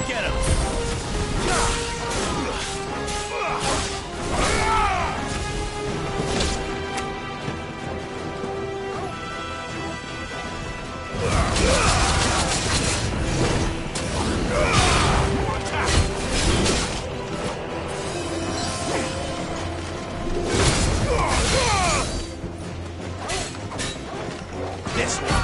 Get him! This one.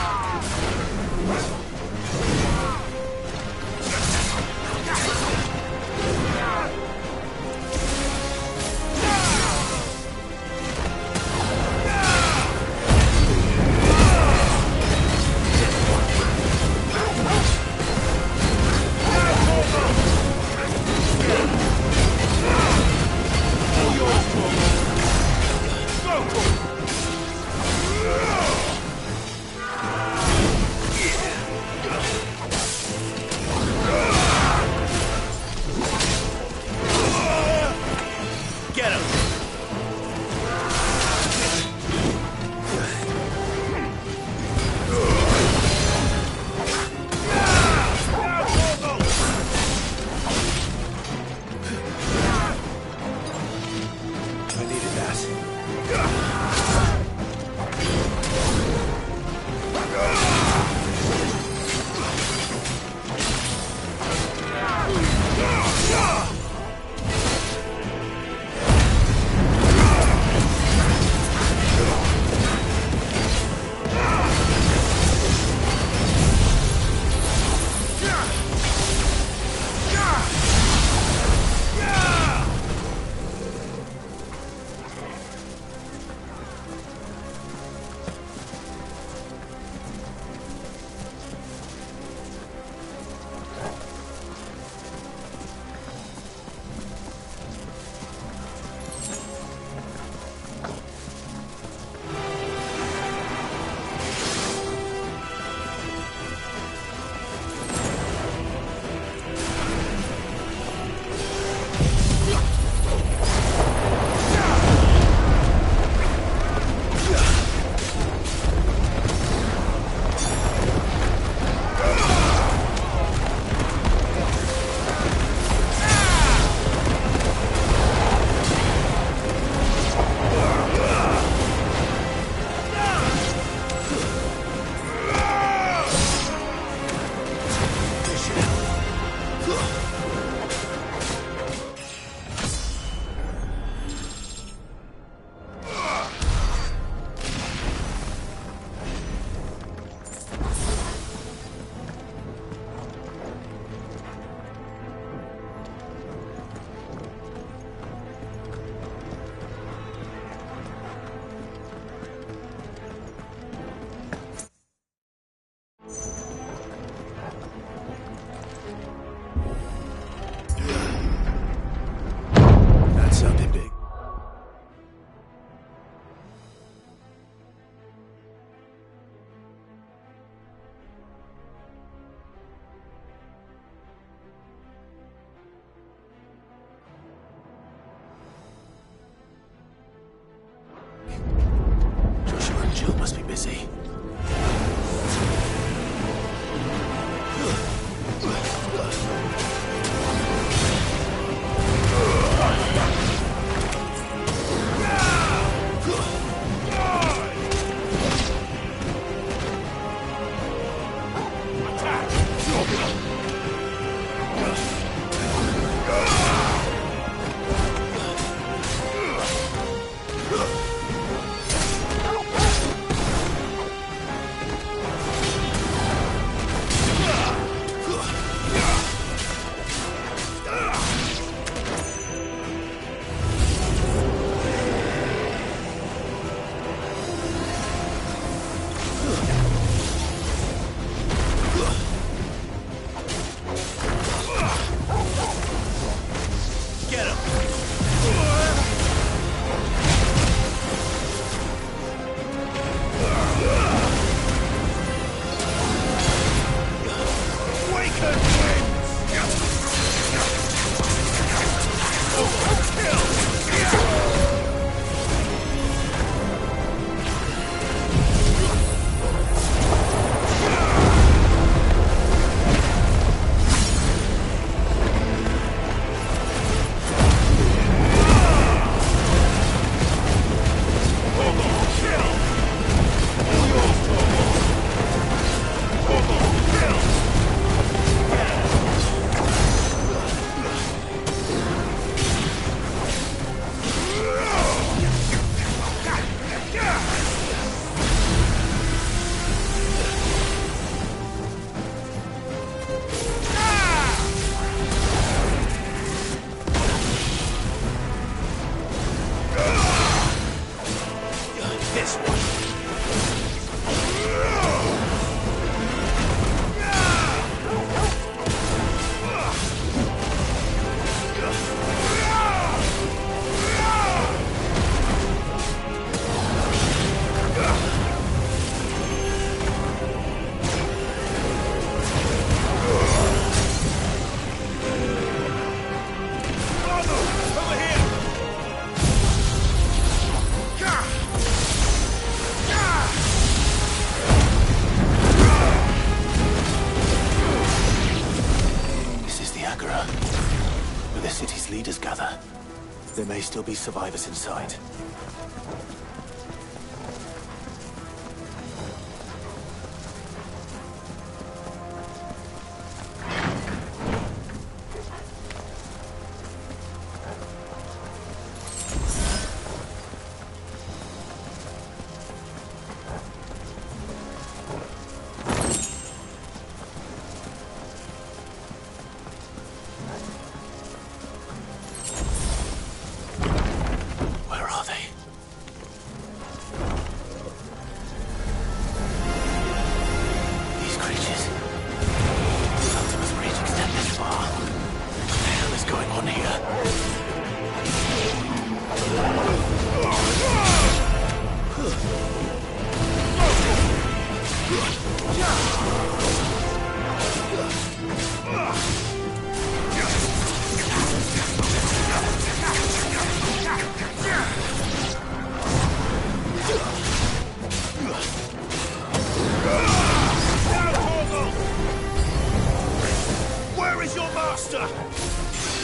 There may still be survivors inside.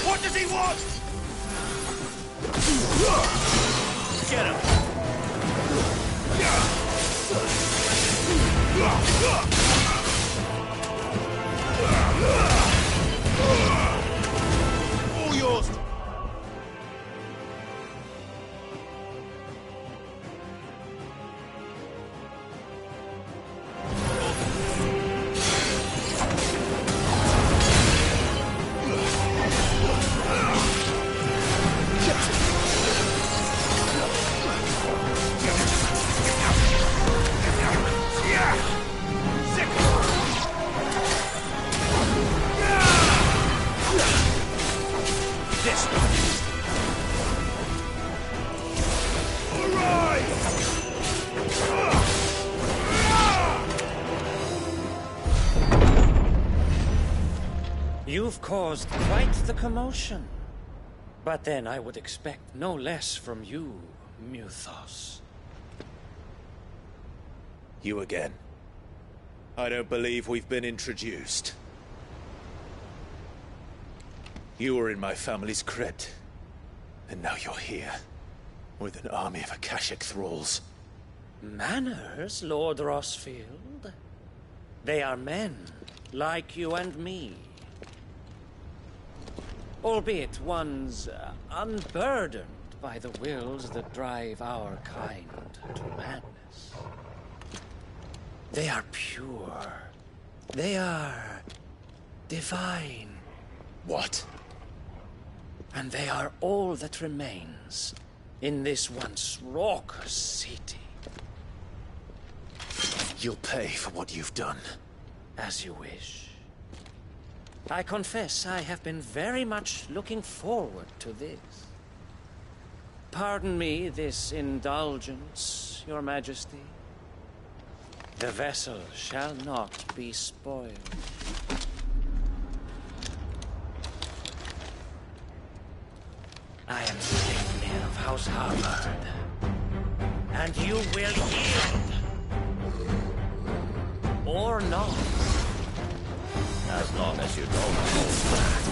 What does he want? Get him! All yours! You've caused quite the commotion. But then I would expect no less from you, Muthos. You again. I don't believe we've been introduced. You were in my family's crypt, and now you're here, with an army of Akashic thralls. Manners, Lord Rossfield? They are men, like you and me. Albeit ones unburdened by the wills that drive our kind to madness. They are pure. They are divine. What? And they are all that remains in this once raucous city. You'll pay for what you've done. As you wish. I confess I have been very much looking forward to this. Pardon me this indulgence, Your Majesty. The vessel shall not be spoiled. I am Sleipnir of House Harvard, and you will yield. Or not. As long as you don't hold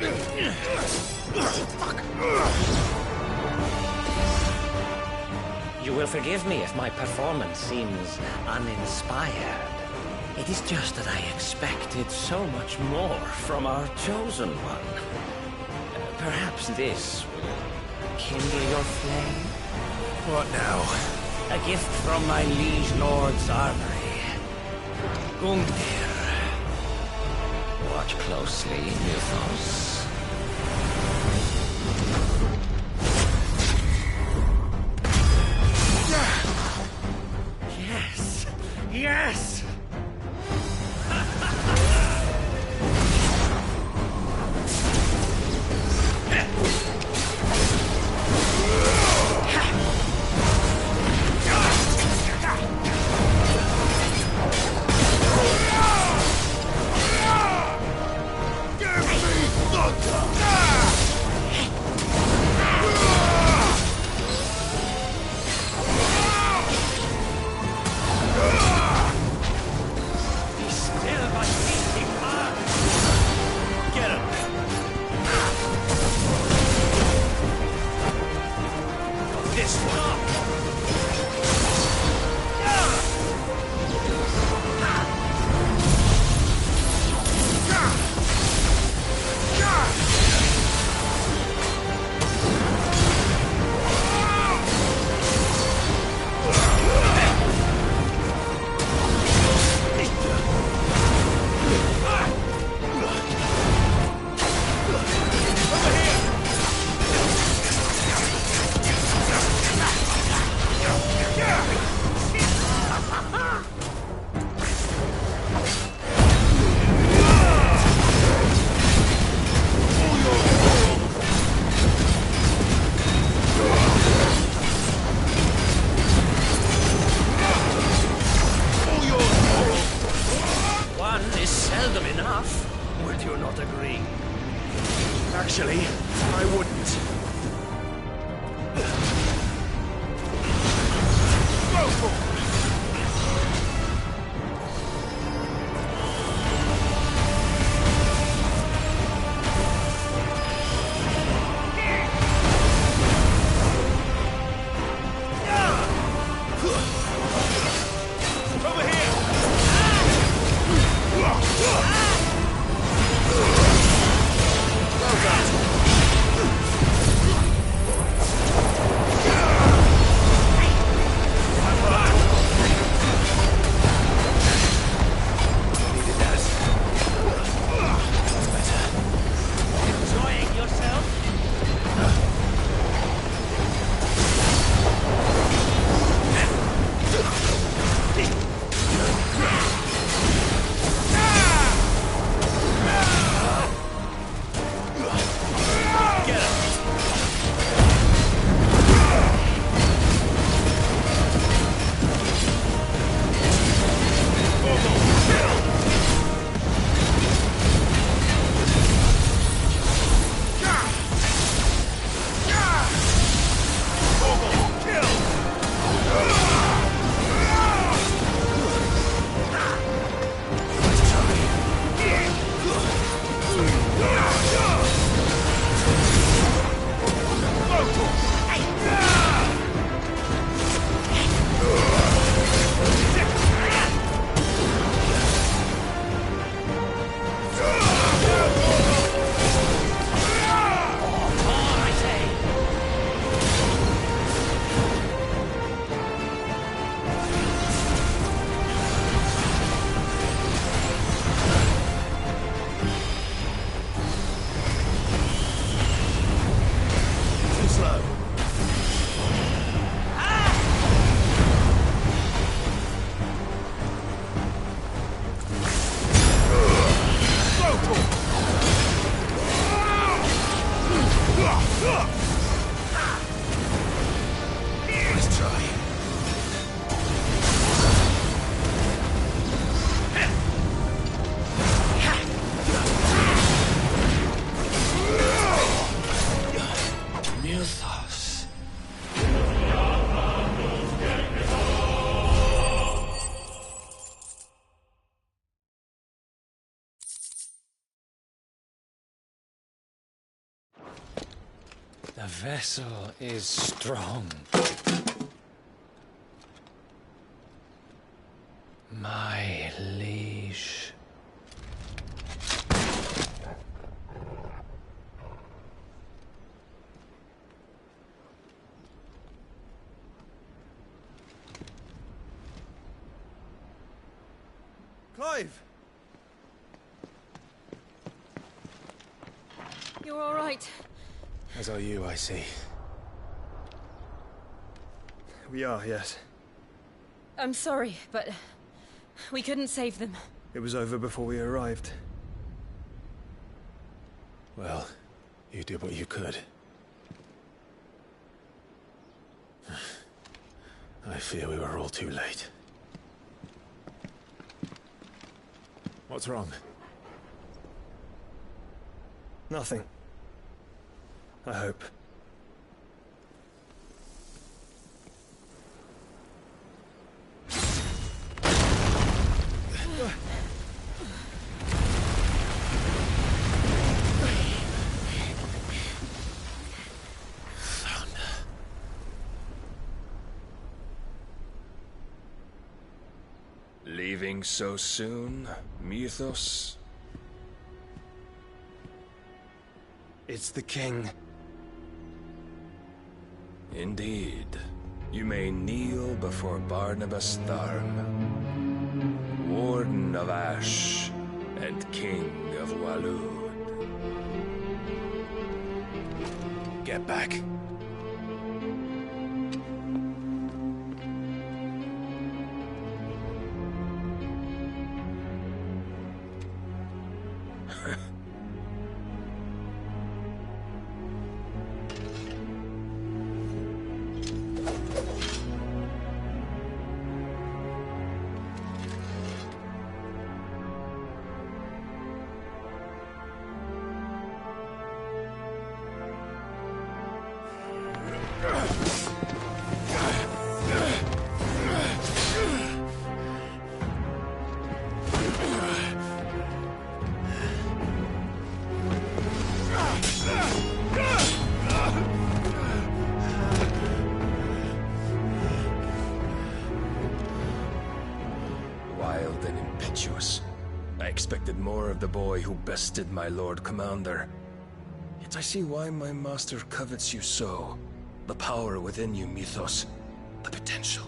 You will forgive me if my performance seems uninspired. It is just that I expected so much more from our chosen one. Perhaps this will kindle your flame? What now? A gift from my liege lord's armory. Gungnir. Watch closely, Mythos. Yes! Yes! Would you not agree? Actually, I wouldn't. Go for it! The vessel is strong. My liege. Clive! You're all right. As are you, I see. We are, yes. I'm sorry, but we couldn't save them. It was over before we arrived. Well, you did what you could. I fear we were all too late. What's wrong? Nothing. I hope. Leaving so soon, Mythos? It's the king. Indeed. You may kneel before Barnabas Tharm, Warden of Ash and King of Waloed. Get back. Wild and impetuous. I expected more of the boy who bested my Lord Commander. Yet I see why my master covets you so. The power within you, Mythos. The potential.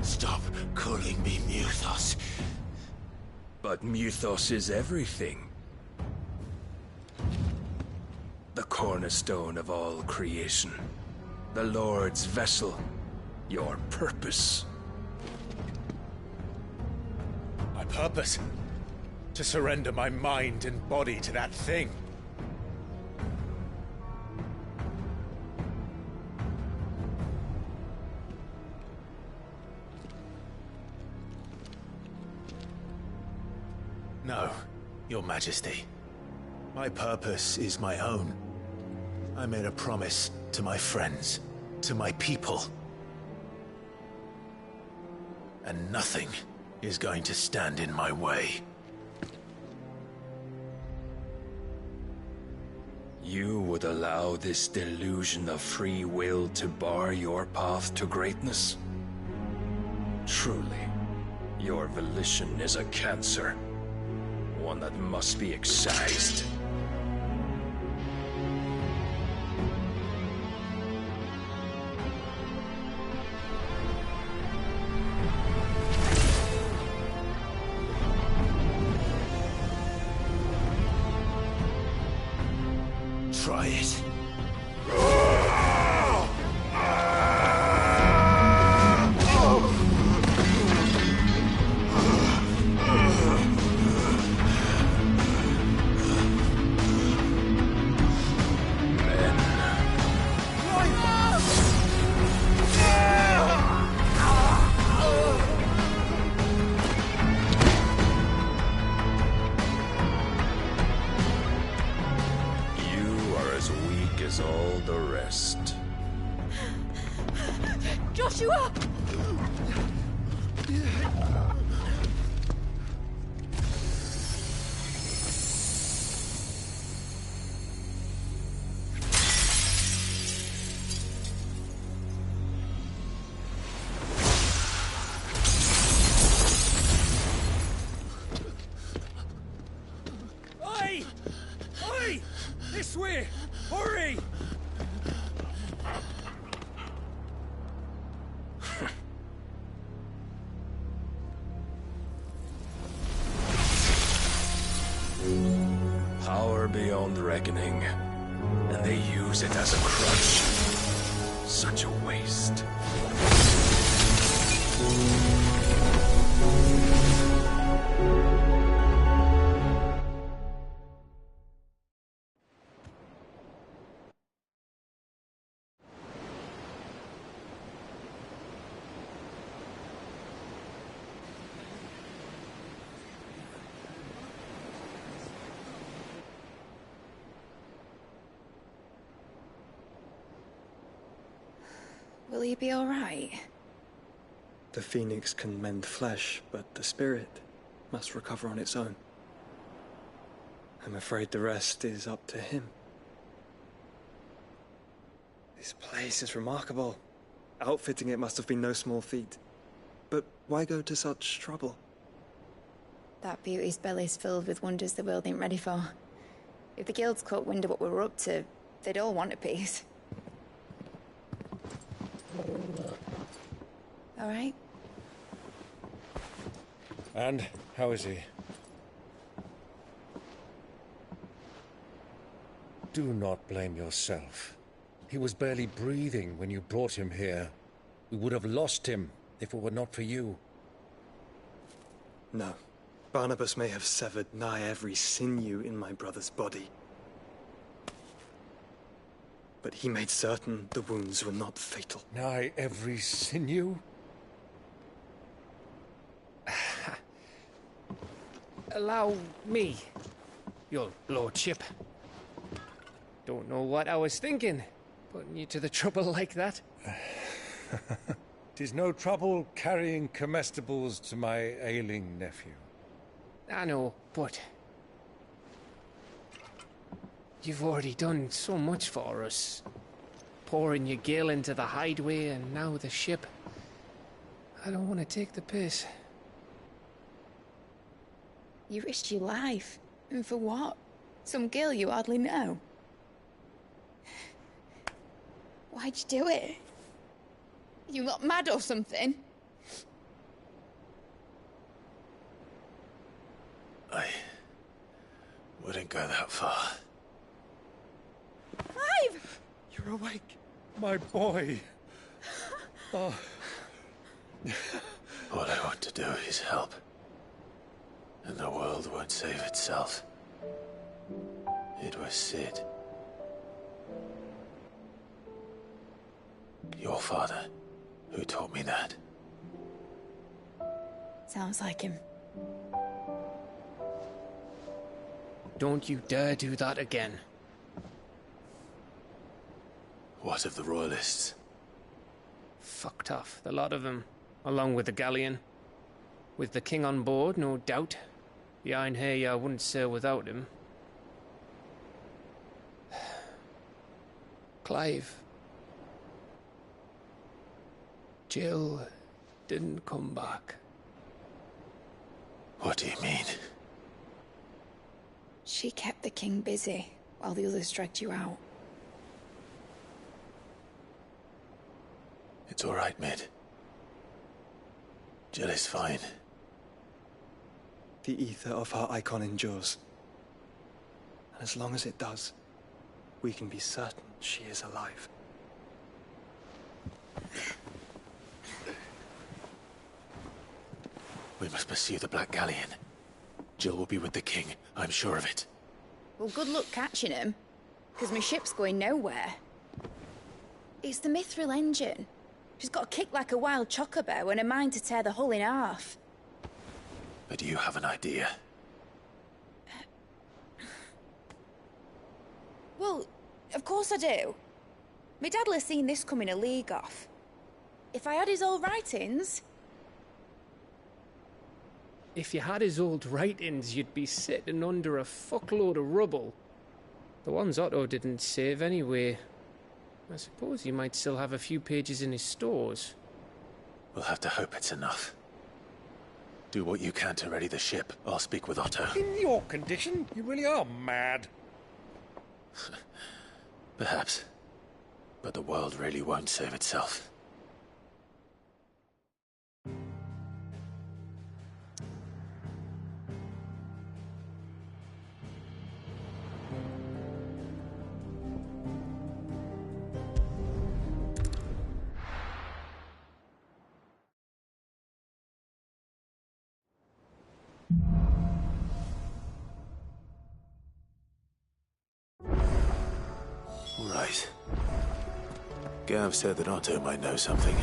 Stop calling me Mythos. But Mythos is everything. The cornerstone of all creation. The Lord's vessel. Your purpose. My purpose? To surrender my mind and body to that thing. No, Your Majesty. My purpose is my own. I made a promise to my friends, to my people. And nothing is going to stand in my way. You would allow this delusion of free will to bar your path to greatness? Truly, your volition is a cancer. One that must be excised. Try it. All the rest. Joshua! power beyond reckoning, and they use it as a crutch. Such a waste. Will he be all right? The phoenix can mend flesh, but the spirit must recover on its own. I'm afraid the rest is up to him. This place is remarkable. Outfitting it must have been no small feat. But why go to such trouble? That beauty's belly's filled with wonders the world ain't ready for. If the guilds caught wind of what we were up to, they'd all want a piece. All right? And how is he? Do not blame yourself. He was barely breathing when you brought him here. We would have lost him if it were not for you. No. Barnabas may have severed nigh every sinew in my brother's body. But he made certain the wounds were not fatal. Nigh every sinew? Allow me, your lordship. Don't know what I was thinking, putting you to the trouble like that. 'Tis no trouble carrying comestibles to my ailing nephew. I know, but you've already done so much for us. Pouring your gale into the hideaway and now the ship. I don't want to take the piss. You risked your life. And for what? Some girl you hardly know. Why'd you do it? You not mad or something? I wouldn't go that far. Clive! You're awake, my boy. Oh. All I want to do is help. And the world won't save itself. It was Sid. Your father, who taught me that. Sounds like him. Don't you dare do that again. What of the Royalists? Fucked off, the lot of them, along with the galleon. With the king on board, no doubt. Behind here, I wouldn't sail without him. Clive. Jill didn't come back. What do you mean? She kept the king busy while the others dragged you out. It's all right, Mid. Jill is fine. The ether of her icon endures. And as long as it does, we can be certain she is alive. We must pursue the Black Galleon. Jill will be with the king, I'm sure of it. Well, good luck catching him, because my ship's going nowhere. It's the Mithril engine. She's got a kick like a wild chocobo and a mind to tear the hull in half. But you have an idea. Well, of course I do. My dad'll have seen this coming a league off. If I had his old writings... If you had his old writings, you'd be sitting under a fuckload of rubble. The ones Otto didn't save anyway. I suppose he might still have a few pages in his stores. We'll have to hope it's enough. Do what you can to ready the ship. I'll speak with Otto. In your condition, you really are mad. Perhaps. But the world really won't save itself. Gav said that Otto might know something.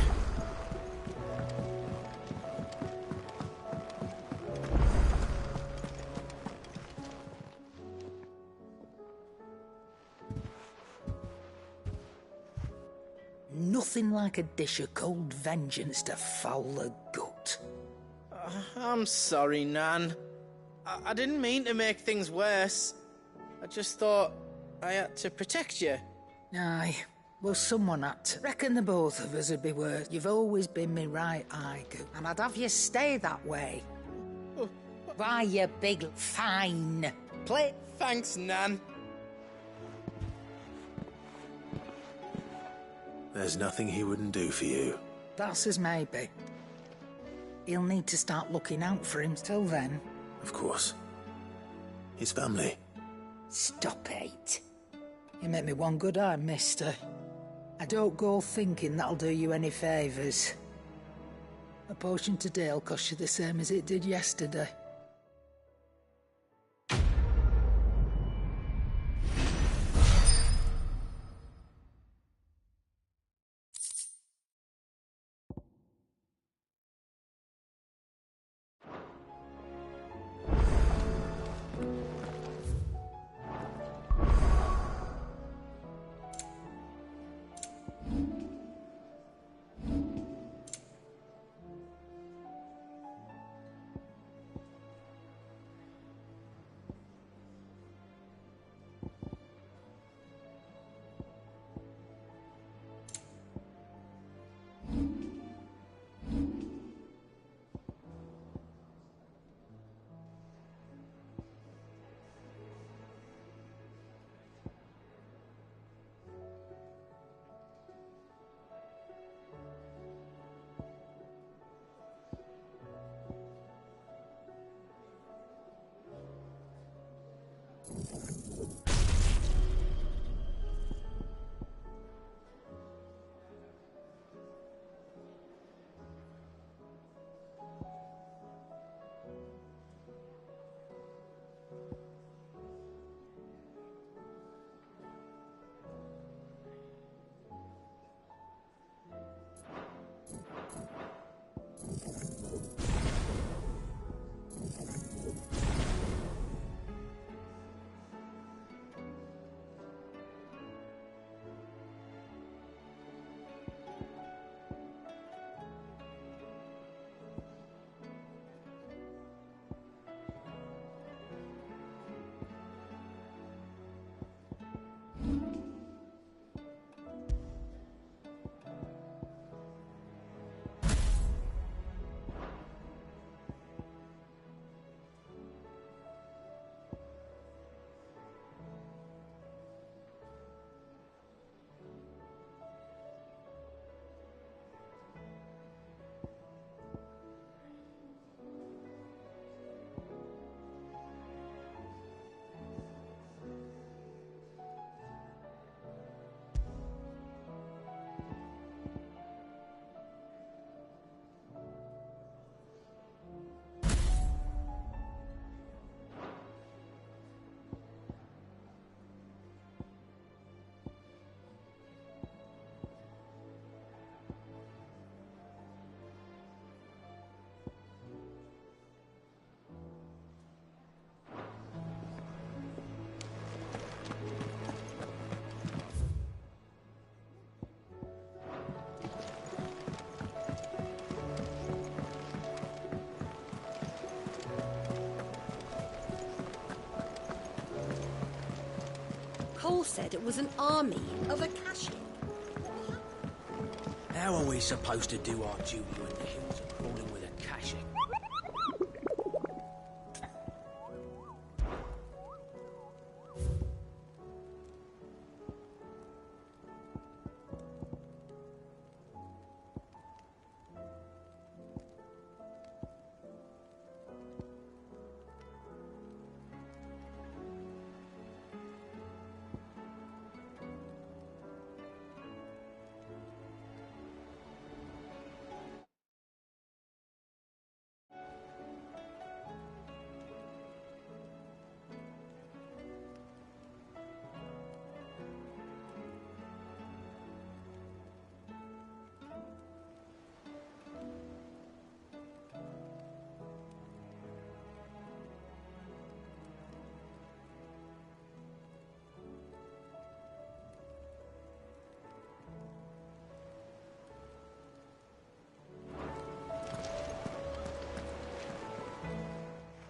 Nothing like a dish of cold vengeance to foul the gut. I'm sorry, Nan. I didn't mean to make things worse. I just thought I had to protect you. Aye, well, someone had to. Reckon the both of us would be worse. You've always been me right eye, and I'd have you stay that way. Why, you big fine. Play. Thanks, Nan. There's nothing he wouldn't do for you. That's as maybe. He'll need to start looking out for him till then. Of course. His family. Stop it. You make me one good eye, mister. I don't go thinking that'll do you any favours. A potion today'll cost you the same as it did yesterday. Cole said it was an army of Akashic. How are we supposed to do our duty when the hills are crawling with Akashic?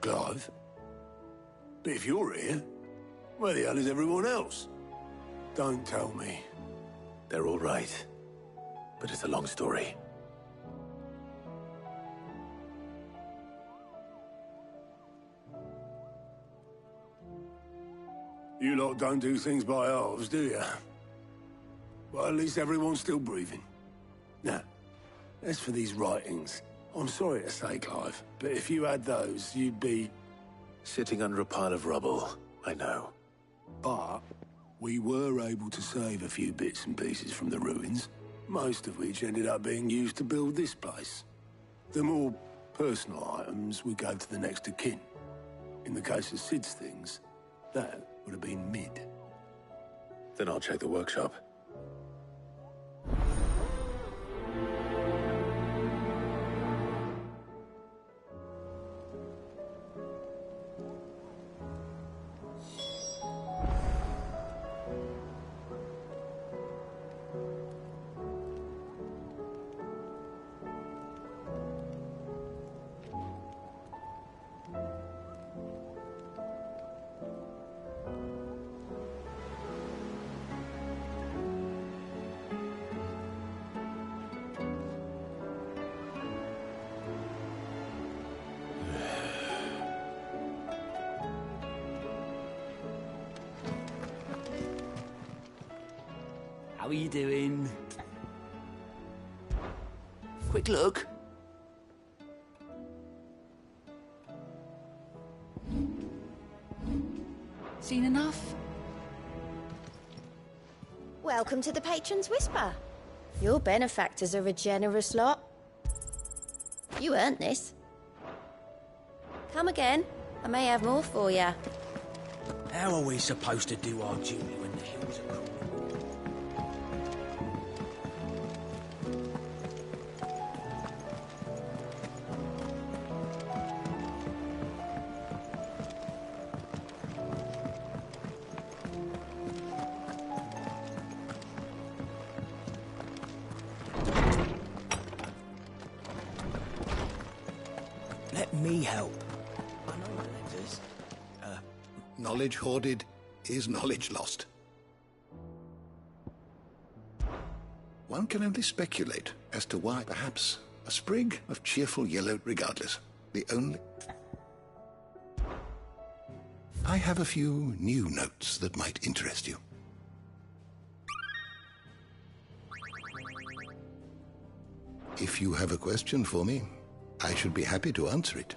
Clive? But if you're here, where the hell is everyone else? Don't tell me. They're all right. But it's a long story. You lot don't do things by halves, do you? Well, at least everyone's still breathing. Now, as for these writings, I'm sorry to say, Clive, but if you had those, you'd be... Sitting under a pile of rubble, I know. But we were able to save a few bits and pieces from the ruins, most of which ended up being used to build this place. The more personal items we gave to the next of kin. In the case of Sid's things, that would have been mid. Then I'll check the workshop. How are you doing? Quick look. Seen enough? Welcome to the Patron's Whisper. Your benefactors are a generous lot. You earned this. Come again. I may have more for you. How are we supposed to do our duty when the hills are crawling? Let me help. I know my letters. Knowledge hoarded is knowledge lost. One can only speculate as to why, perhaps, a sprig of cheerful yellow regardless. The only... I have a few new notes that might interest you. If you have a question for me, I should be happy to answer it.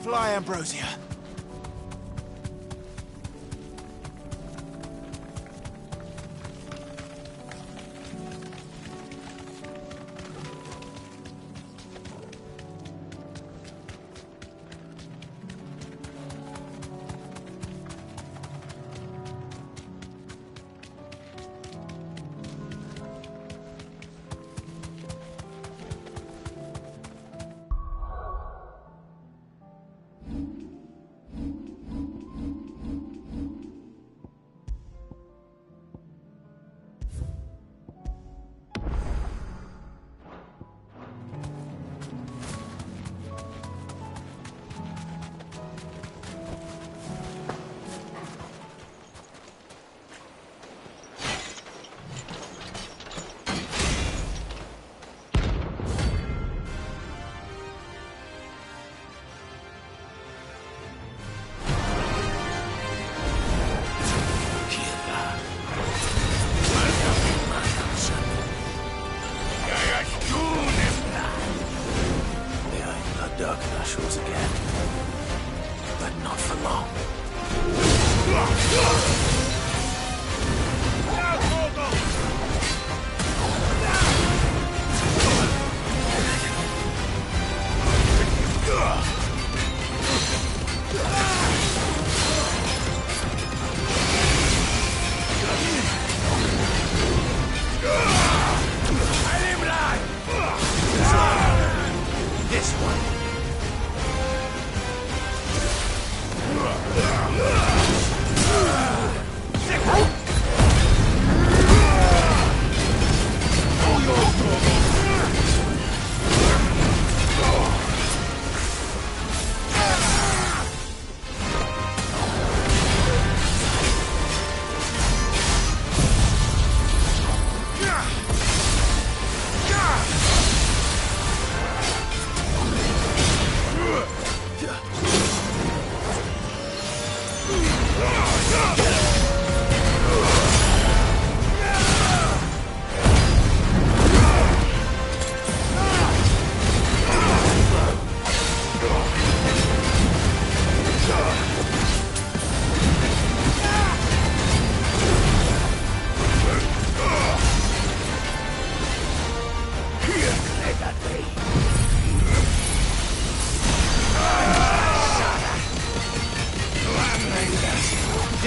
Fly, Ambrosia.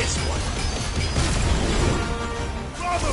this one. Bravo!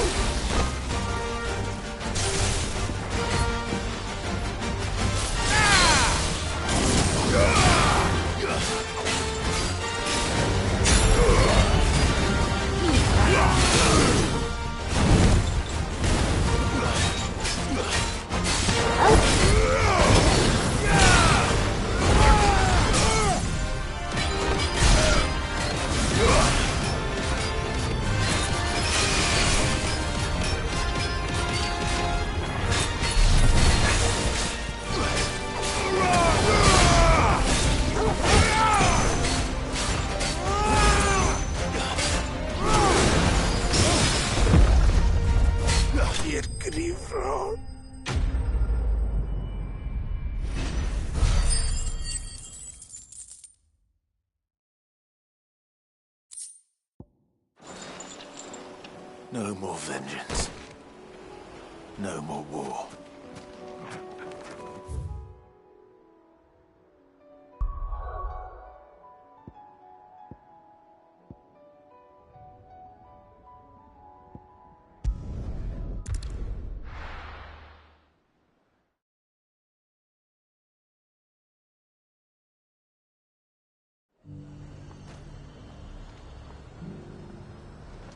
No more vengeance. No more war.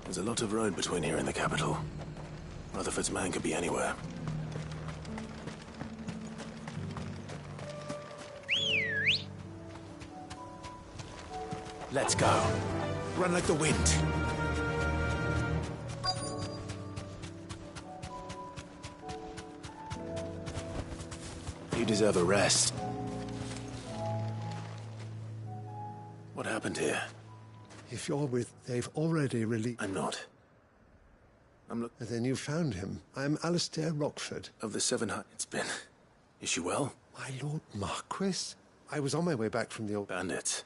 There's a lot of road between here and the capital. Rutherford's man could be anywhere. Let's go. Run like the wind. You deserve a rest. What happened here? If you're with... They've already released... I'm not. Then you found him. I'm Alistair Rockford. Of the 700... It's been... Is she well? My Lord Marquis? I was on my way back from the old... Bandits.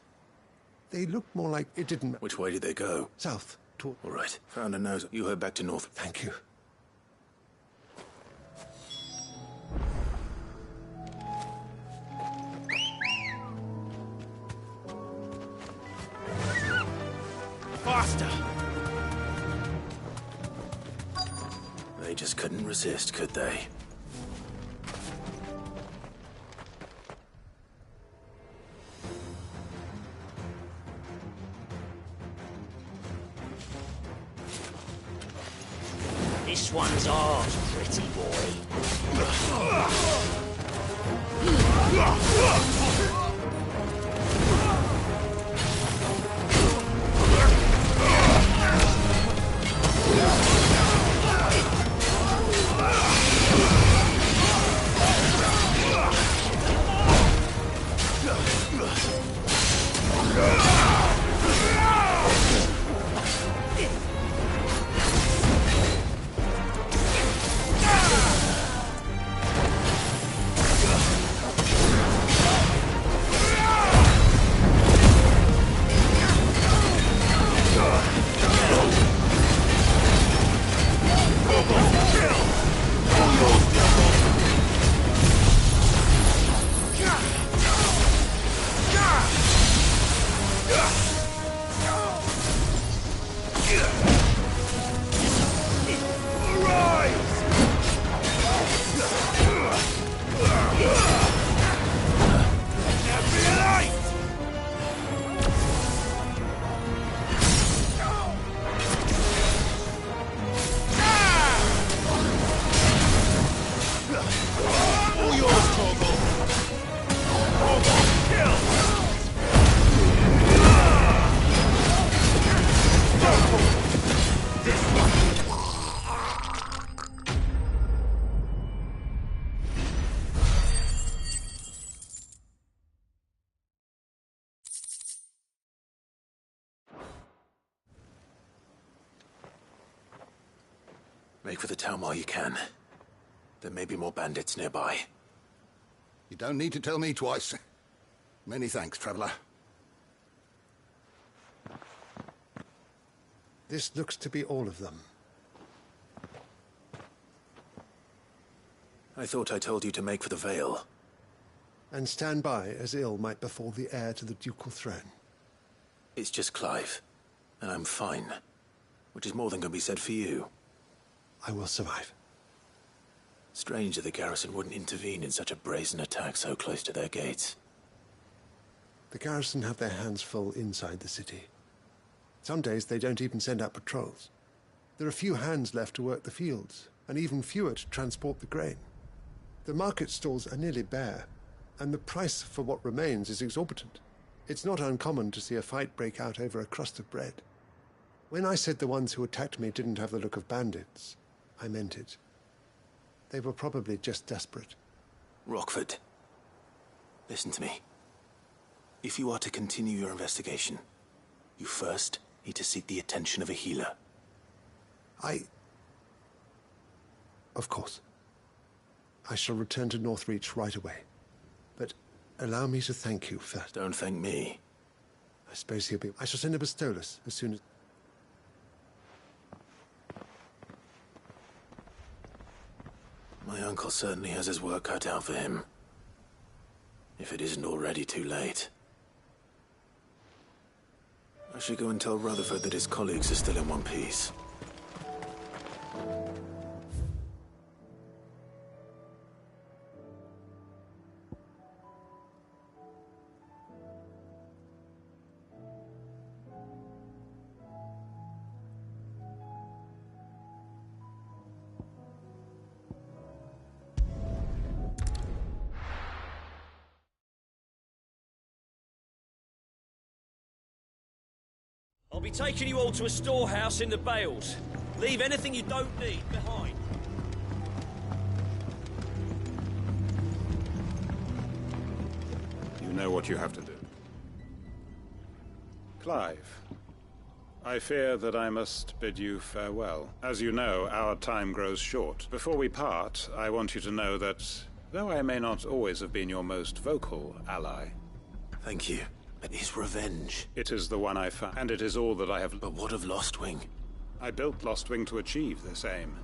They looked more like... It didn't... Which way did they go? South. All right. Found a nose. You head back to north. Thank you. Faster! They just couldn't resist, could they? This one's ours, pretty boy. Make for the town while you can. There may be more bandits nearby. You don't need to tell me twice. Many thanks, traveler. This looks to be all of them. I thought I told you to make for the Vale. And stand by as ill might befall the heir to the ducal throne. It's just Clive. And I'm fine. Which is more than can be said for you. I will survive. Strange that the garrison wouldn't intervene in such a brazen attack so close to their gates. The garrison have their hands full inside the city. Some days they don't even send out patrols. There are few hands left to work the fields, and even fewer to transport the grain. The market stalls are nearly bare, and the price for what remains is exorbitant. It's not uncommon to see a fight break out over a crust of bread. When I said the ones who attacked me didn't have the look of bandits, I meant it. They were probably just desperate. Rockford, listen to me. If you are to continue your investigation, you first need to seek the attention of a healer. Of course. I shall return to Northreach right away. But allow me to thank you first. Don't thank me. I suppose he'll be... I shall send a Bastolus as soon as... My uncle certainly has his work cut out for him. If it isn't already too late. I should go and tell Rutherford that his colleagues are still in one piece. I'll be taking you all to a storehouse in the Bales. Leave anything you don't need behind. You know what you have to do. Clive, I fear that I must bid you farewell. As you know, our time grows short. Before we part, I want you to know that, though I may not always have been your most vocal ally... Thank you. But his revenge... It is the one I found, and it is all that I have... But what of Lostwing? I built Lostwing to achieve this aim.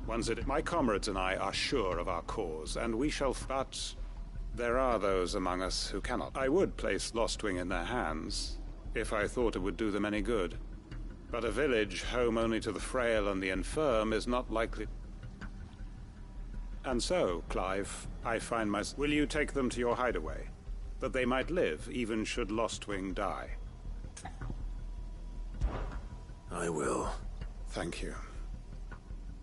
Once it... My comrades and I are sure of our cause, and we shall... But there are those among us who cannot. I would place Lostwing in their hands, if I thought it would do them any good. But a village home only to the frail and the infirm is not likely... And so, Clive, I find myself... Will you take them to your hideaway? That they might live, even should Lostwing die. I will. Thank you.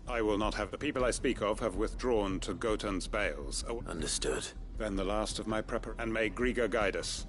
I will not have... The people I speak of have withdrawn to Gotan's Bales. Understood. Then the last of my and may Griga guide us.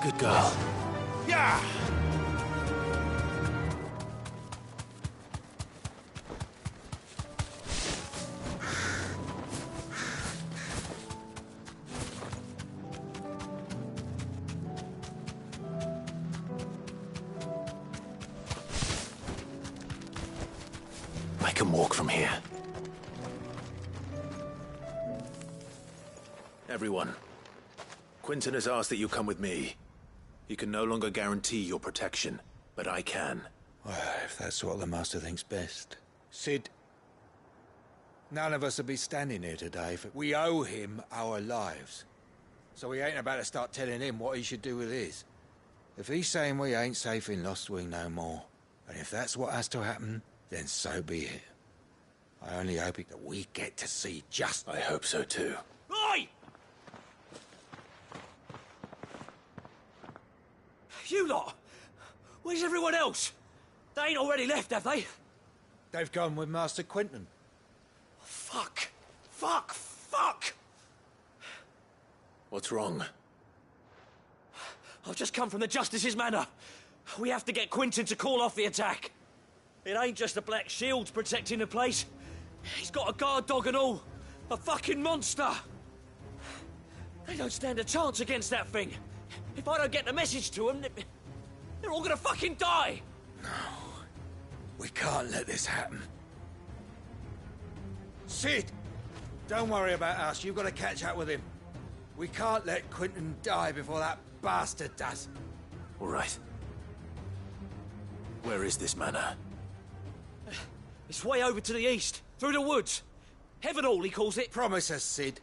Good girl. Yeah! I can walk from here. Everyone, Quinton has asked that you come with me. He can no longer guarantee your protection, but I can. Well, if that's what the Master thinks best. Sid, none of us will be standing here today. We owe him our lives. So we ain't about to start telling him what he should do with his. If he's saying we ain't safe in Lostwing no more, and if that's what has to happen, then so be it. I only hope that we get to see just... I hope so too. Oi! You lot! Where's everyone else? They ain't already left, have they? They've gone with Master Quinton. Fuck! Fuck! Fuck! What's wrong? I've just come from the Justice's Manor. We have to get Quentin to call off the attack. It ain't just the Black Shields protecting the place. He's got a guard dog and all. A fucking monster. They don't stand a chance against that thing. If I don't get the message to them, they're all gonna fucking die. No. We can't let this happen. Sid! Don't worry about us. You've got to catch up with him. We can't let Quentin die before that bastard does. All right. Where is this manor? It's way over to the east, through the woods. Heaven Hall, he calls it. Promise us, Sid.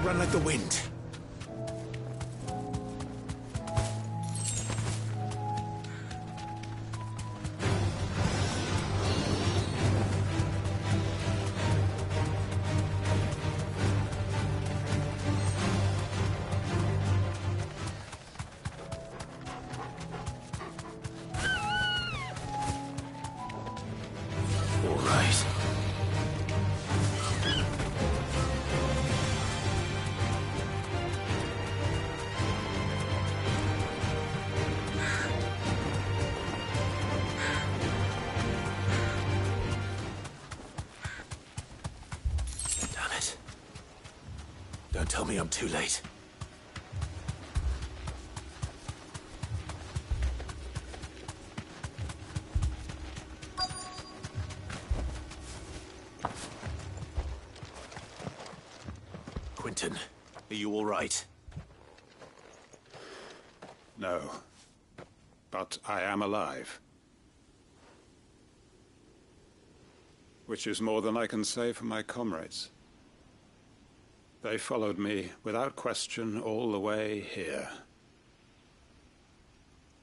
Run like the wind. All right. Damn it. Don't tell me I'm too late. Quentin, are you all right? No. But I am alive. Which is more than I can say for my comrades. They followed me without question all the way here.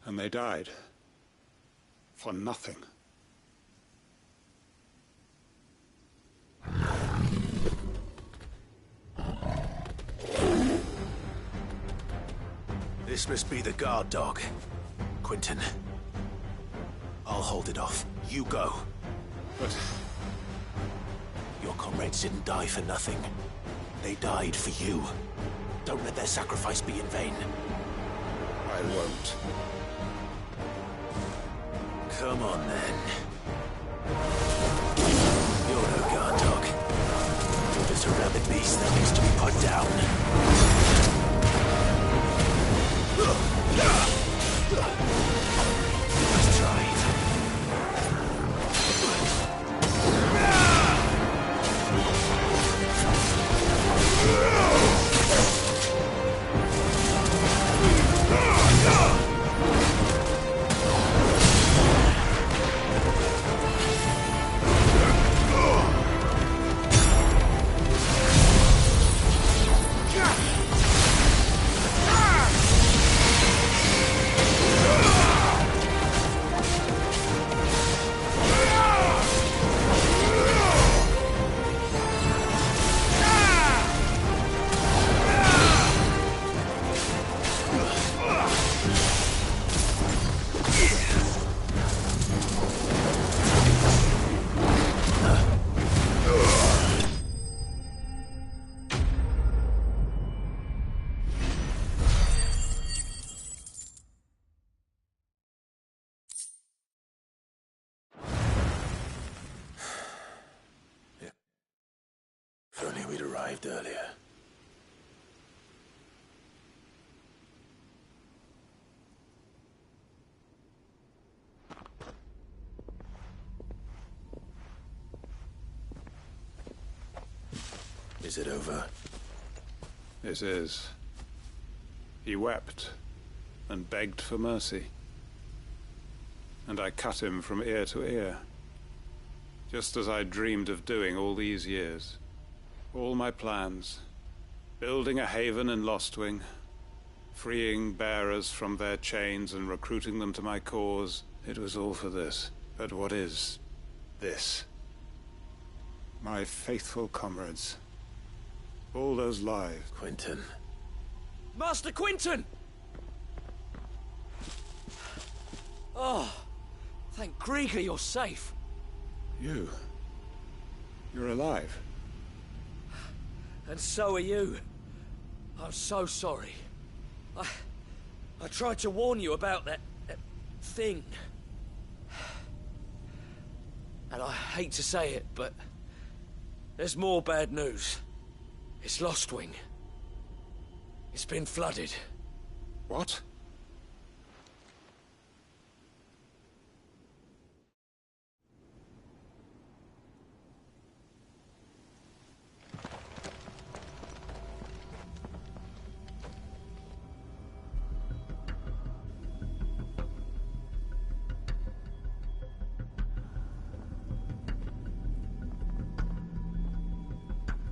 And they died. For nothing. This must be the guard dog. Quentin. I'll hold it off. You go. But... your comrades didn't die for nothing. They died for you. Don't let their sacrifice be in vain. I won't. Come on, then. You're no guard dog. You're just a rabid beast that needs to be put down. Let's try it. If only we'd arrived earlier. Is it over? It is. He wept and begged for mercy. And I cut him from ear to ear, just as I dreamed of doing all these years. All my plans, building a haven in Lostwing, freeing bearers from their chains and recruiting them to my cause, it was all for this. But what is this? My faithful comrades. All those lives. Quentin. Master Quentin! Oh, thank Grieger you're safe. You're alive. And so are you. I'm so sorry. I tried to warn you about that thing. And I hate to say it, but there's more bad news. It's Lostwing. It's been flooded. What?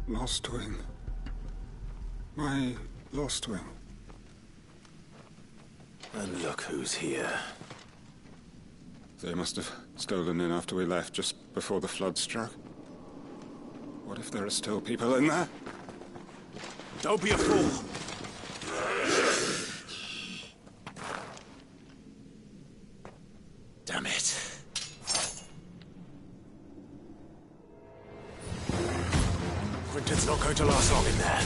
Lostwing. My Lostwing. And look who's here. They must have stolen in after we left, just before the flood struck. What if there are still people in there? Don't be a fool! Damn it. Quentin's not going to last long in there.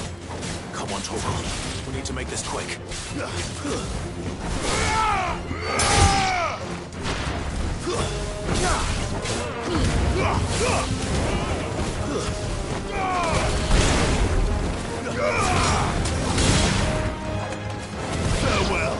Come on, Torgal. We need to make this quick. Farewell.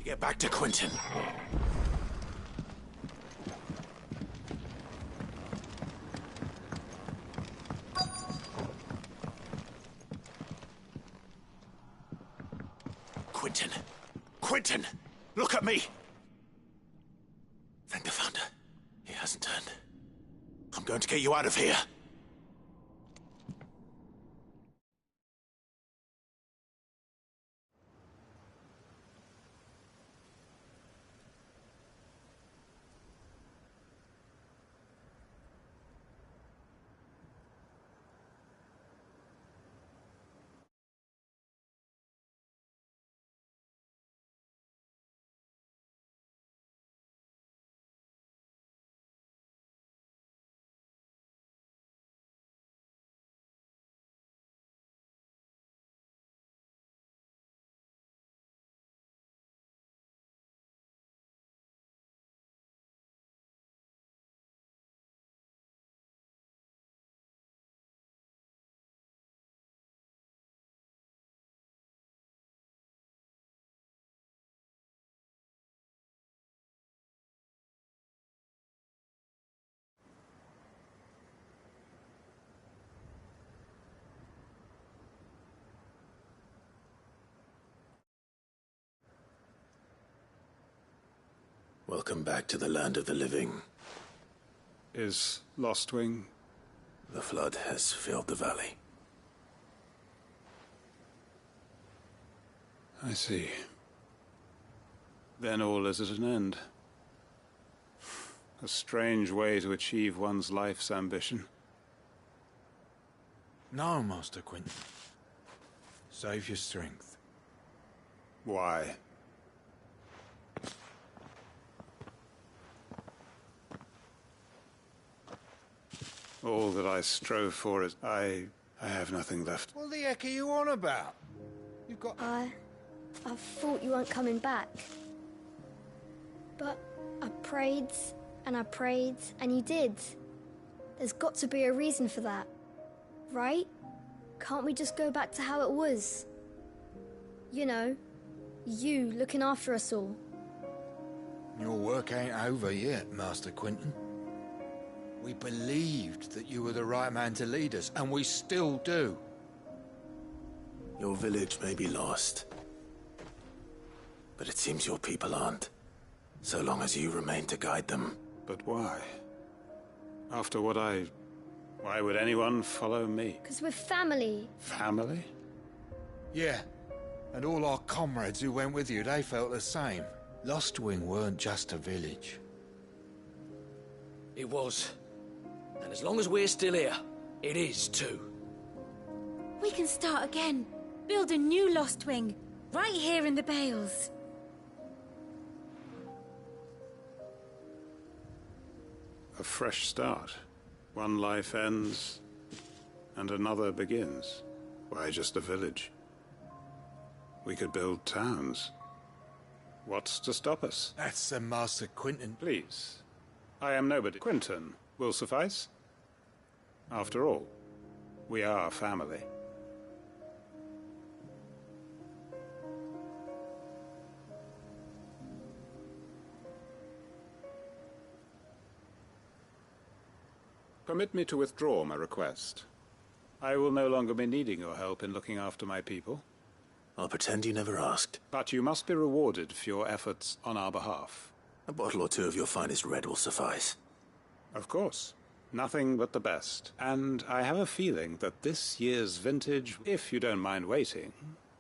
Get back to Quentin. Quentin! Quentin! Look at me! Thank the Founder. He hasn't turned. I'm going to get you out of here. Welcome back to the land of the living. Is Lostwing? The flood has filled the valley. I see. Then all is at an end. A strange way to achieve one's life's ambition. No, Master Quentin. Save your strength. Why? All that I strove for is... I have nothing left. What the heck are you on about? You've got... I thought you weren't coming back. But I prayed, and I prayed, and you did. There's got to be a reason for that. Right? Can't we just go back to how it was? You know, you looking after us all. Your work ain't over yet, Master Quentin. We believed that you were the right man to lead us, and we still do. Your village may be lost, but it seems your people aren't. So long as you remain to guide them. But why? After what why would anyone follow me? 'Cause we're family. Family? Yeah. And all our comrades who went with you, they felt the same. Lostwing weren't just a village. It was. And as long as we're still here, it is too. We can start again. Build a new Lostwing. Right here in the Bales. A fresh start. One life ends, and another begins. Why just a village? We could build towns. What's to stop us? That's the Master Quentin. Please. I am nobody. Quentin will suffice. After all, we are family. Permit me to withdraw my request. I will no longer be needing your help in looking after my people. I'll pretend you never asked. But you must be rewarded for your efforts on our behalf. A bottle or two of your finest red will suffice. Of course. Nothing but the best. And I have a feeling that this year's vintage, if you don't mind waiting...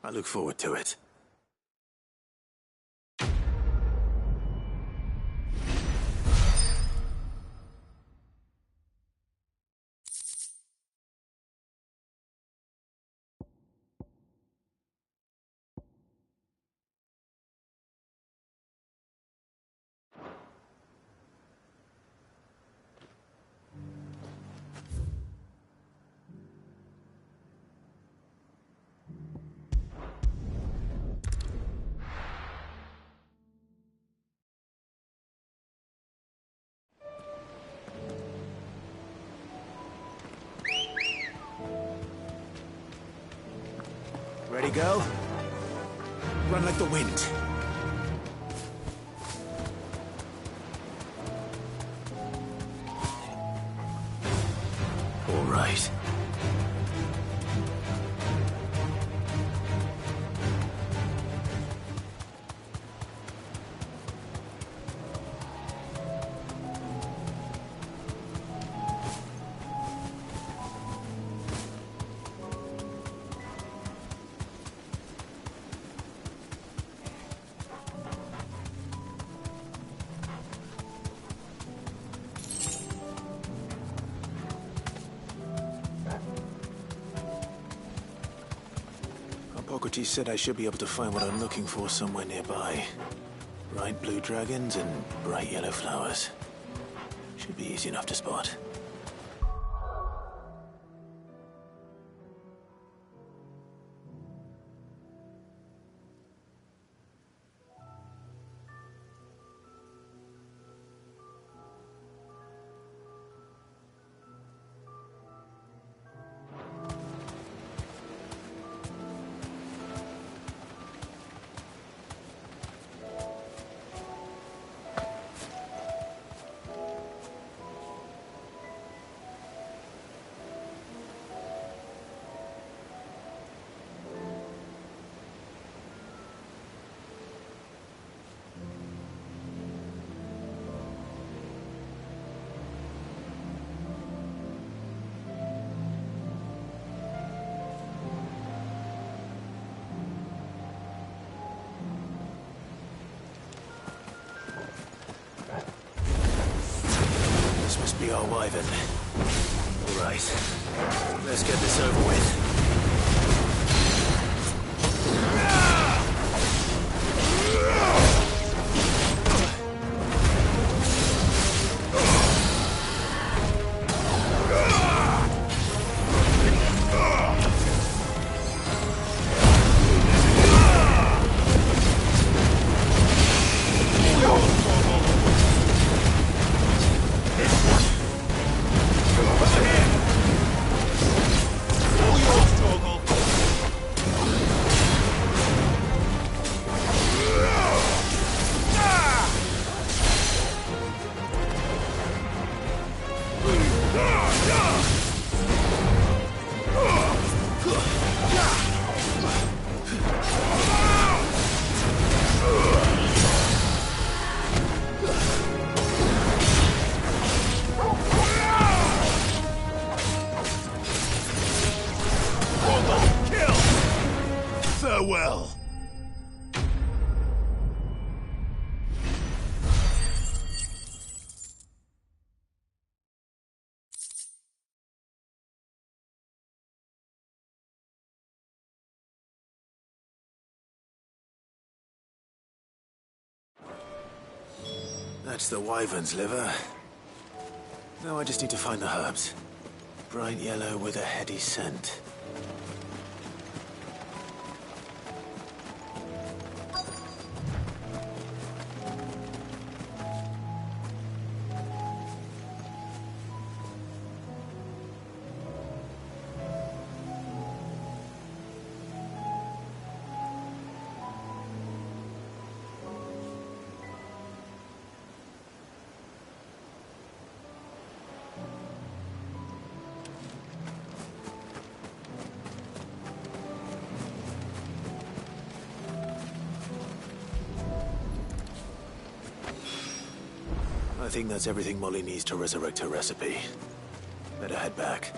I look forward to it. Ready, go? Run like the wind. Equity said I should be able to find what I'm looking for somewhere nearby. Bright blue dragons and bright yellow flowers. Should be easy enough to spot. Be our wyvern. All right. Let's get this over with. Farewell. That's the wyvern's liver. Now I just need to find the herbs. Bright yellow with a heady scent. I think that's everything Molly needs to resurrect her recipe. Better head back.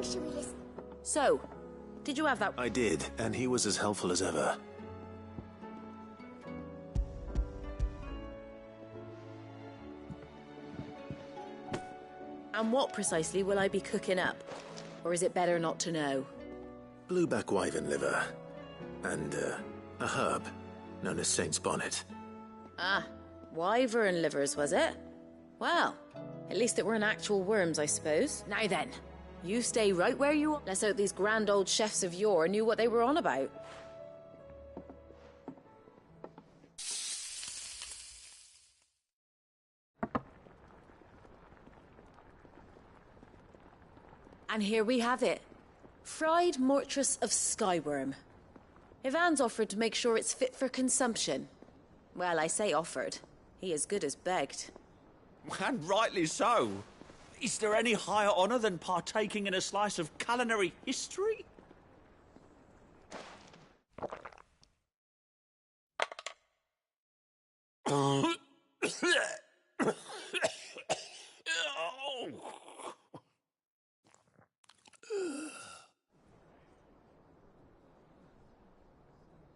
Should we listen? So, did you have that? I did, and he was as helpful as ever. And what precisely will I be cooking up? Or is it better not to know? Blueback wyvern liver. And, a herb known as Saint's Bonnet. Ah, wyvern livers, was it? Well, at least it weren't actual worms, I suppose. Now then, you stay right where you are. Let's hope these grand old chefs of yore knew what they were on about. And here we have it. Fried Mortress of Skyworm. Ivan's offered to make sure it's fit for consumption. Well, I say offered. He as good as begged. And rightly so. Is there any higher honour than partaking in a slice of culinary history?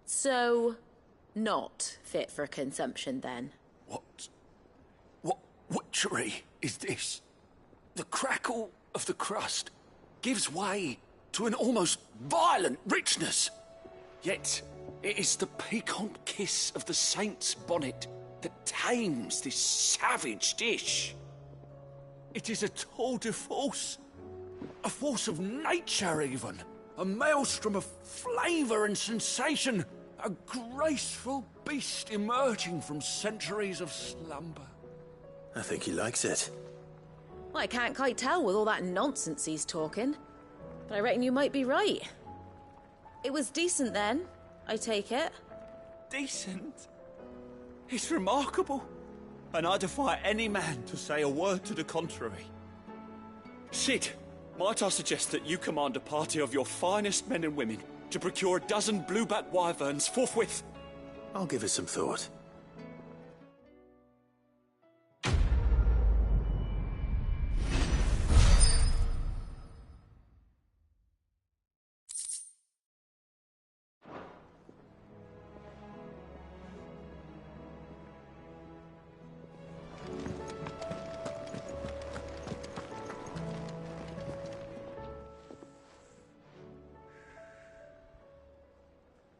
So, not fit for consumption then? What witchery is this? The crackle of the crust gives way to an almost violent richness. Yet, it is the piquant kiss of the saint's bonnet that tames this savage dish. It is a tour de force, a force of nature even, a maelstrom of flavour and sensation, a graceful beast emerging from centuries of slumber. I think he likes it. Well, I can't quite tell with all that nonsense he's talking. But I reckon you might be right. It was decent then, I take it. Decent? It's remarkable. And I defy any man to say a word to the contrary. Sid, might I suggest that you command a party of your finest men and women to procure a dozen blueback wyverns forthwith? I'll give it some thought.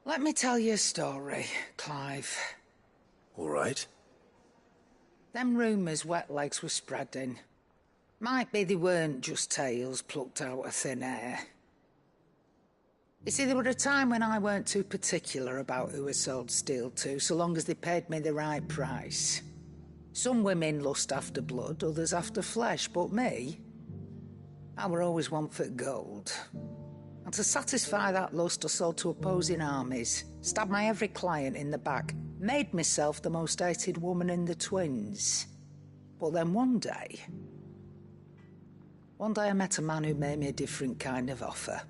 Let me tell you a story, Clive. All right. Them rumours Wetlegs were spreading. Might be they weren't just tales plucked out of thin air. You see, there were a time when I weren't too particular about who I sold steel to, so long as they paid me the right price. Some women lust after blood, others after flesh, but me, I were always one for gold. And to satisfy that lust, I sold to opposing armies, stabbed my every client in the back, made myself the most hated woman in the twins. But then one day I met a man who made me a different kind of offer.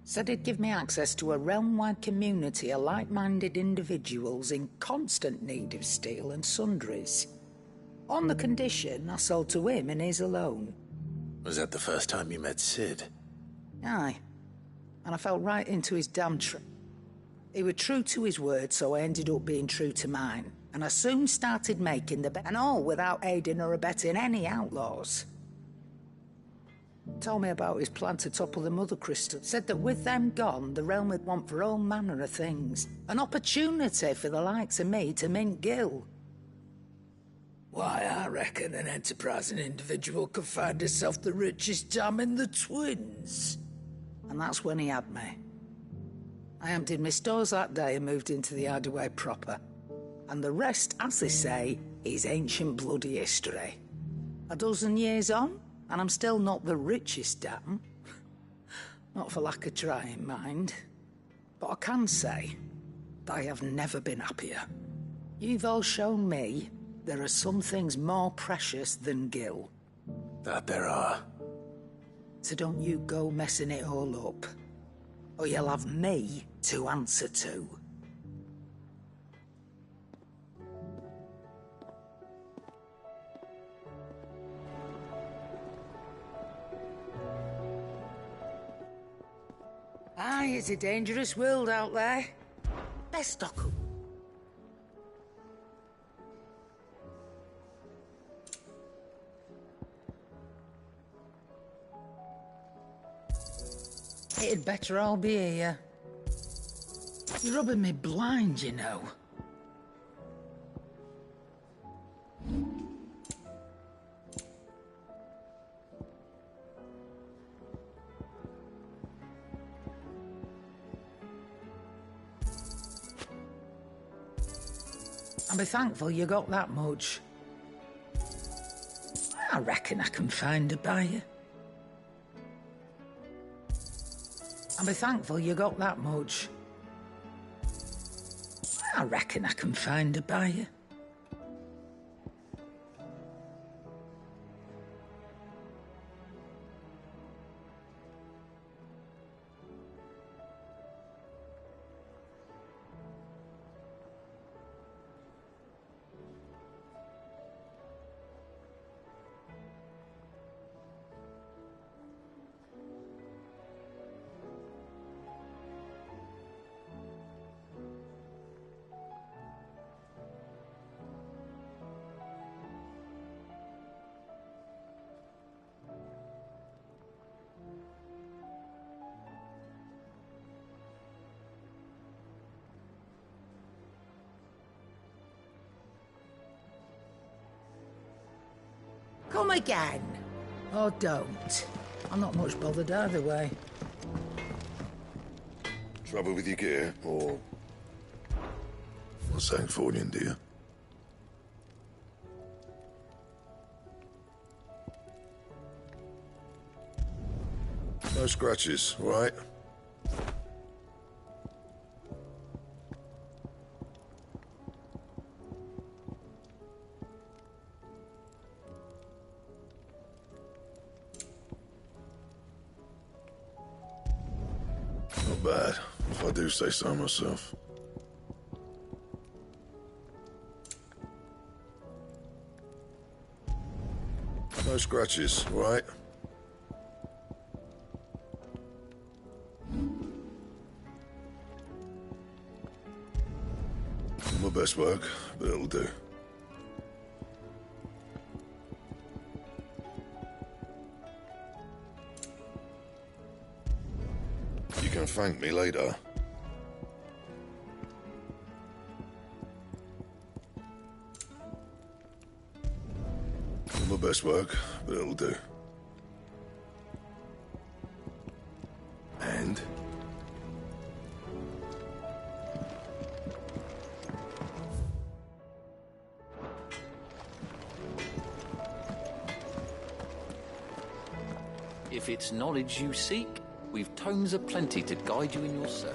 Said he'd give me access to a realm-wide community of like-minded individuals in constant need of steel and sundries. On the condition I sold to him and his alone. Was that the first time you met Sid? Aye. And I fell right into his damn trap. He was true to his word, so I ended up being true to mine. And I soon started making the bet, and all without aiding or abetting any outlaws. Told me about his plan to topple the Mother Crystal. Said that with them gone, the realm would want for all manner of things. An opportunity for the likes of me to mint Gil. Why, I reckon an enterprising individual could find himself the richest dam in the twins. And that's when he had me. I emptied my stores that day and moved into the Hideaway proper. And the rest, as they say, is ancient bloody history. A dozen years on, and I'm still not the richest dam. Not for lack of trying, mind. But I can say that I have never been happier. You've all shown me there are some things more precious than Gil. That there are. So don't you go messing it all up, or you'll have me to answer to. Aye, it's a dangerous world out there. Best stock up. It'd better all be here. You're rubbing me blind, you know. I'll be thankful you got that much. I reckon I can find a buyer. I'll be thankful you got that much. I reckon I can find a buyer. Come again. Or don't. I'm not much bothered either way. Trouble with your gear, or... What's that for you, dear? No scratches, all right? Not bad, if I do say so myself. No scratches, all right? My best work, but it'll do. You can thank me later. My best work, but it'll do. And? If it's knowledge you seek, we've tomes aplenty to guide you in your search.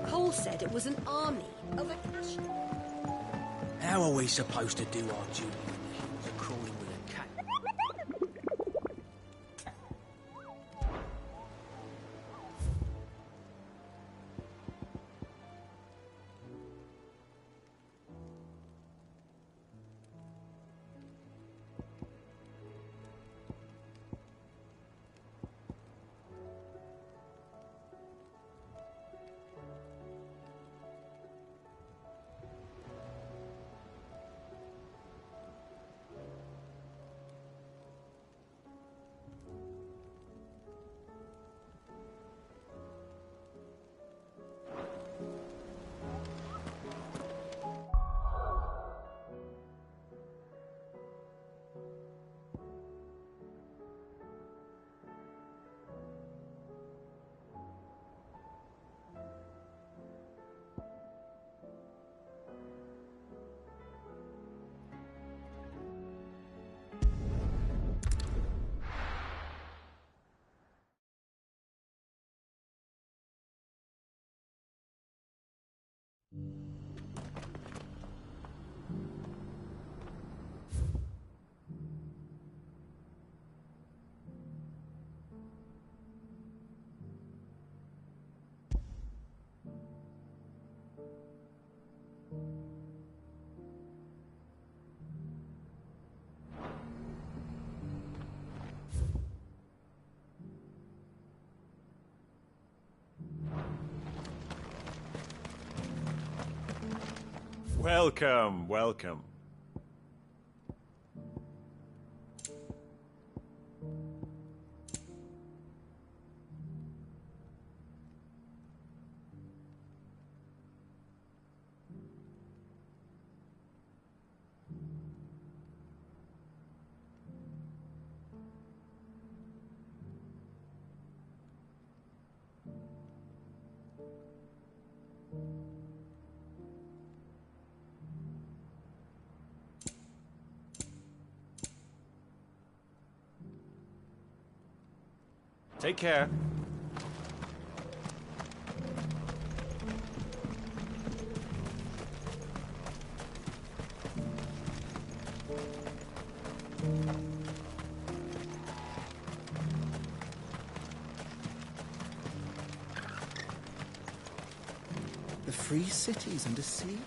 Cole said it was an army of a cash. How are we supposed to do our duty when the hills are crawling with a cat? Welcome, welcome. Take care. The free cities under siege?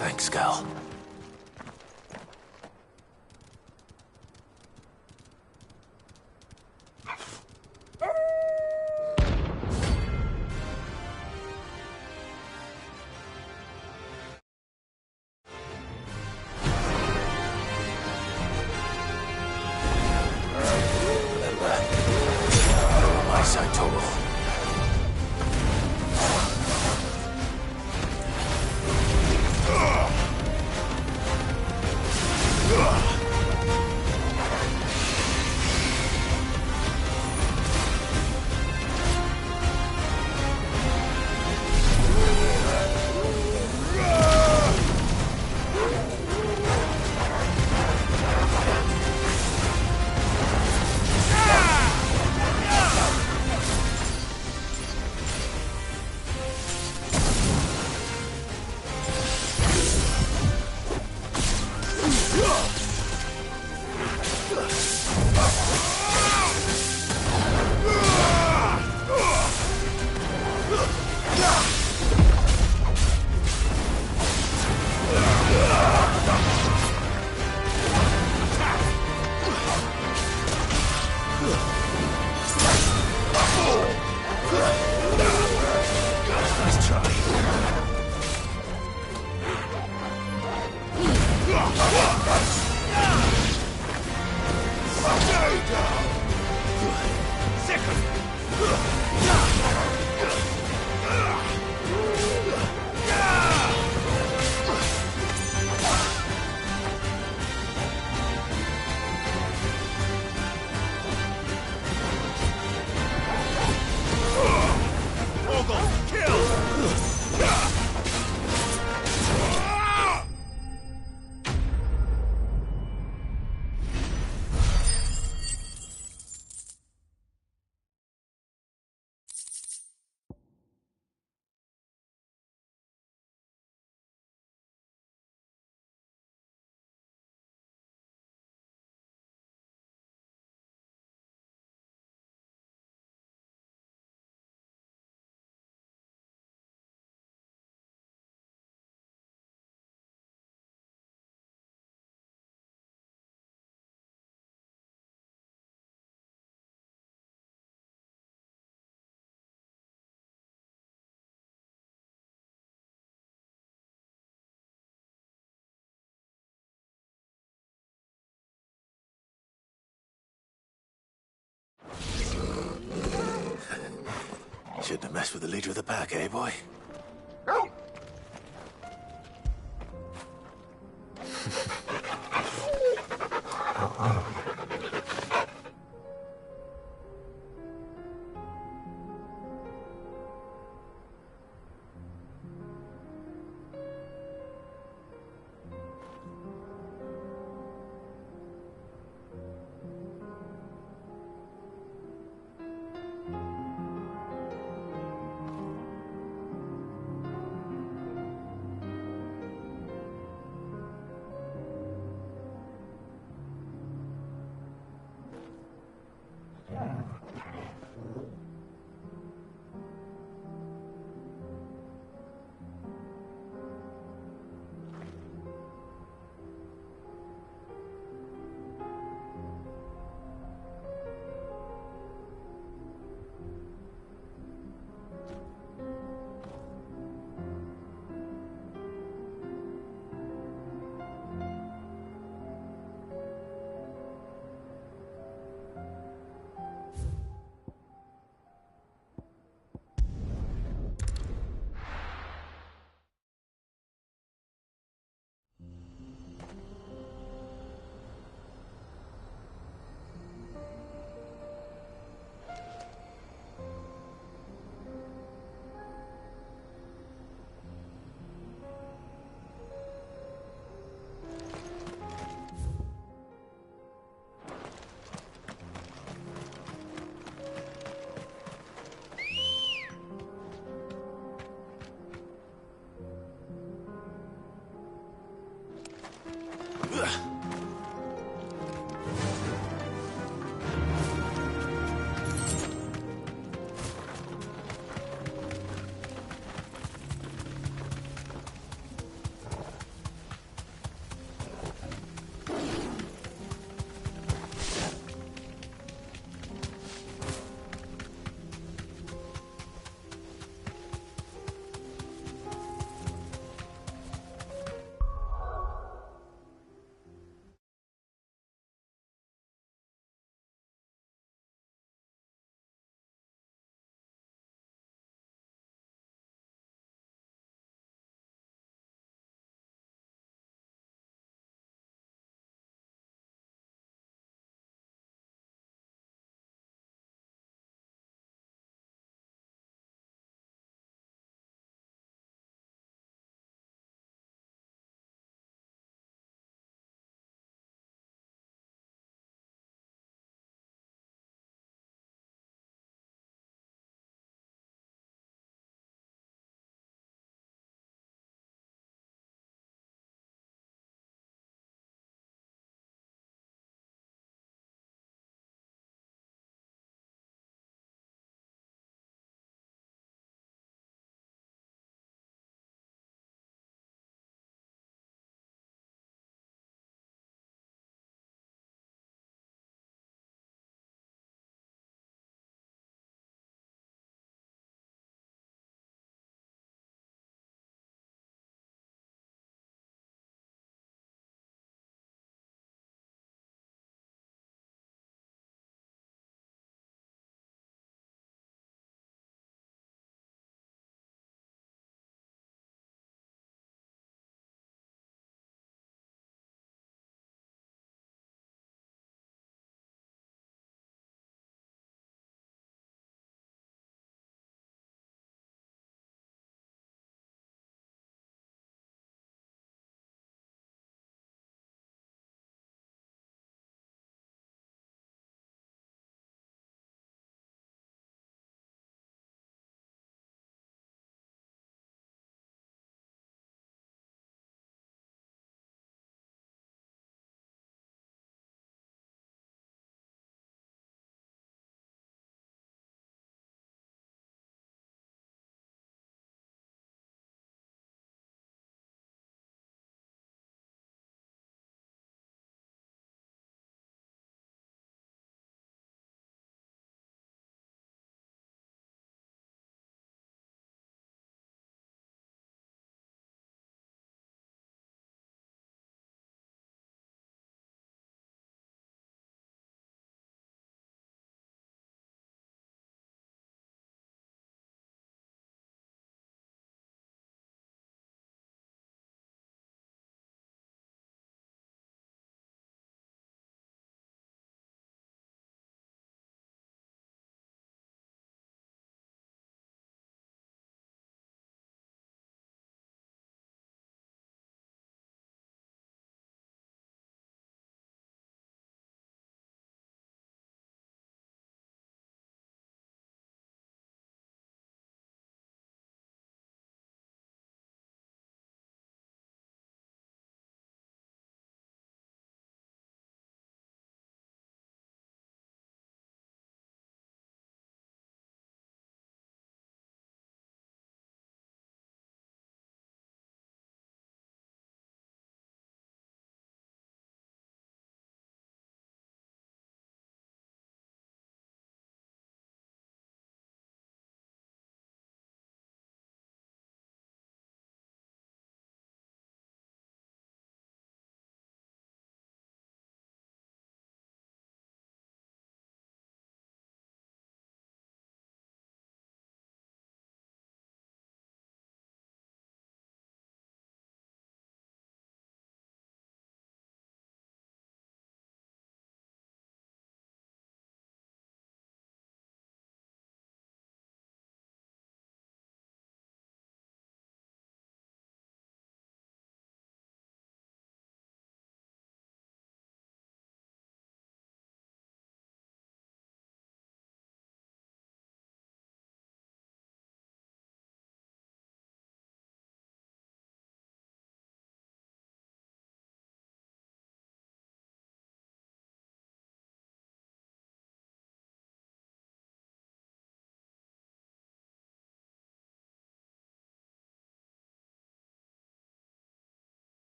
Thanks, Gal. My side total. Nice try. Shouldn't have messed with the leader of the pack, eh, boy?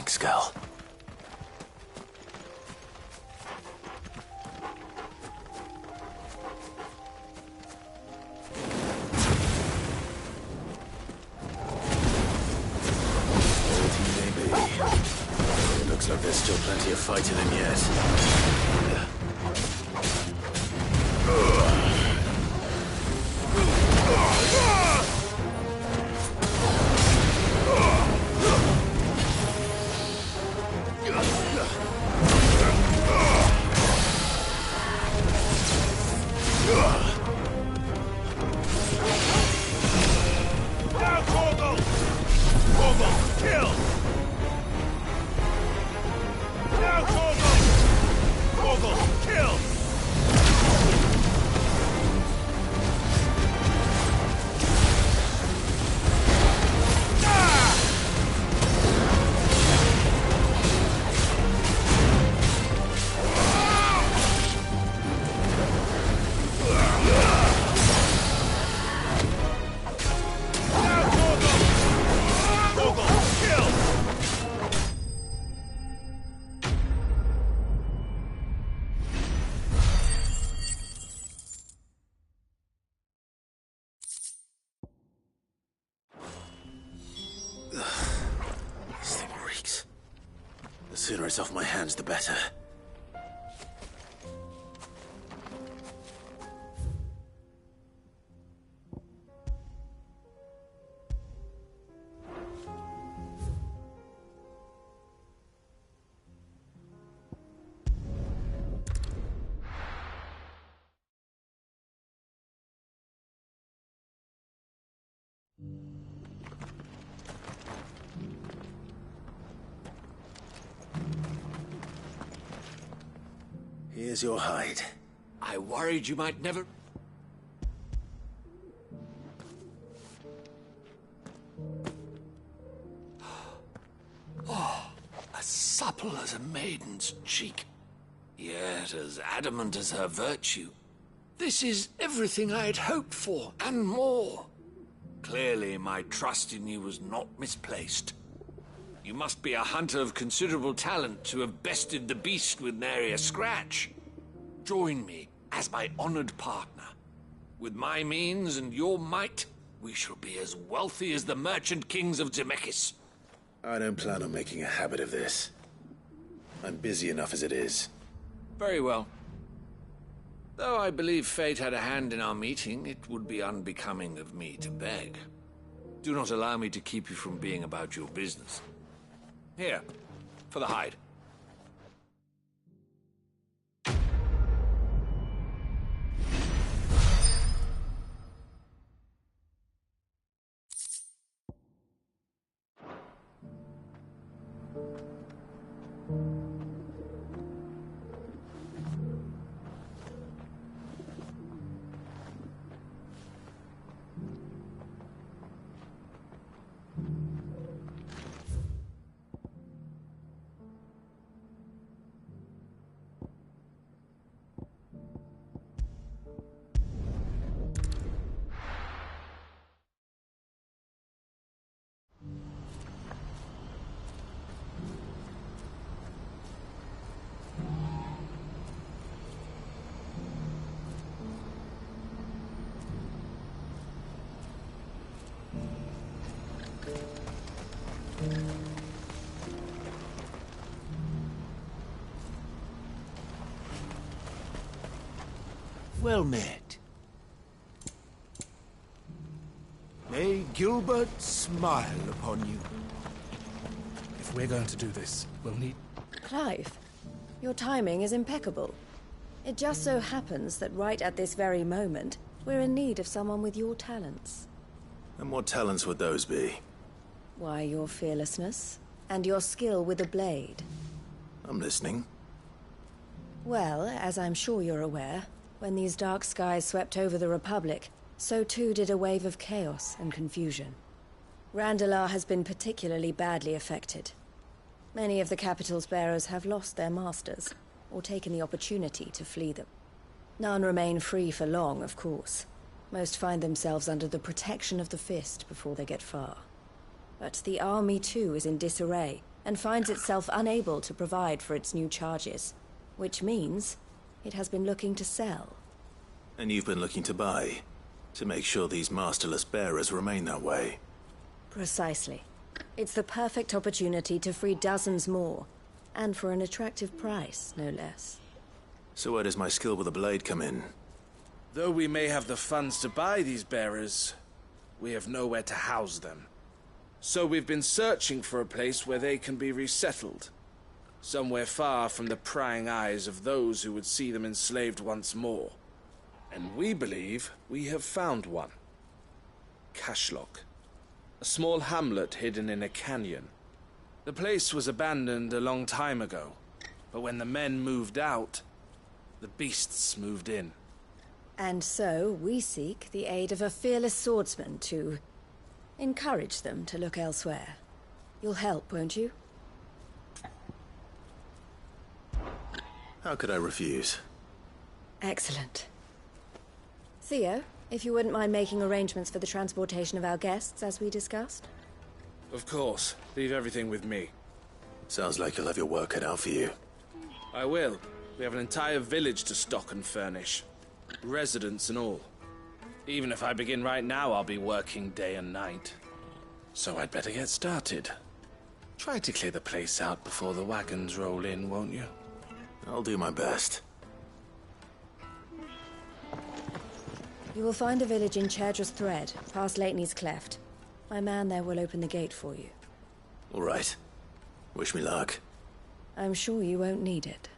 Thanks, Gal. Looks like there's still plenty of fight in him yet. Now, Korgel! Korgel, kill! Now, Korgel! Korgel, kill! This thing reeks. The sooner it's off my hands, the better. Here's your hide. I worried you might never... Oh, as supple as a maiden's cheek, yet as adamant as her virtue. This is everything I had hoped for, and more. Clearly, my trust in you was not misplaced. You must be a hunter of considerable talent to have bested the beast with nary a scratch. Join me as my honored partner. With my means and your might, we shall be as wealthy as the merchant kings of Zemeckis. I don't plan on making a habit of this. I'm busy enough as it is. Very well. Though I believe fate had a hand in our meeting, it would be unbecoming of me to beg. Do not allow me to keep you from being about your business. Here, for the hide. Well met. May Gilbert smile upon you. If we're going to do this, we'll need... Clive, your timing is impeccable. It just so happens that right at this very moment, we're in need of someone with your talents. And what talents would those be? Why, your fearlessness, and your skill with a blade. I'm listening. Well, as I'm sure you're aware, when these dark skies swept over the Republic, so too did a wave of chaos and confusion. Randalar has been particularly badly affected. Many of the capital's bearers have lost their masters, or taken the opportunity to flee them. None remain free for long, of course. Most find themselves under the protection of the Fist before they get far. But the army too is in disarray, and finds itself unable to provide for its new charges, which means it has been looking to sell. And you've been looking to buy, to make sure these masterless bearers remain that way. Precisely. It's the perfect opportunity to free dozens more, and for an attractive price, no less. So where does my skill with a blade come in? Though we may have the funds to buy these bearers, we have nowhere to house them. So we've been searching for a place where they can be resettled. Somewhere far from the prying eyes of those who would see them enslaved once more. And we believe we have found one. Cashlock. A small hamlet hidden in a canyon. The place was abandoned a long time ago, but when the men moved out, the beasts moved in. And so we seek the aid of a fearless swordsman to encourage them to look elsewhere. You'll help, won't you? How could I refuse? Excellent. Theo, if you wouldn't mind making arrangements for the transportation of our guests, as we discussed. Of course. Leave everything with me. Sounds like you'll have your work cut out for you. I will. We have an entire village to stock and furnish. Residents and all. Even if I begin right now, I'll be working day and night. So I'd better get started. Try to clear the place out before the wagons roll in, won't you? I'll do my best. You will find a village in Chairdress Thread, past Lateney's Cleft. My man there will open the gate for you. All right. Wish me luck. I'm sure you won't need it.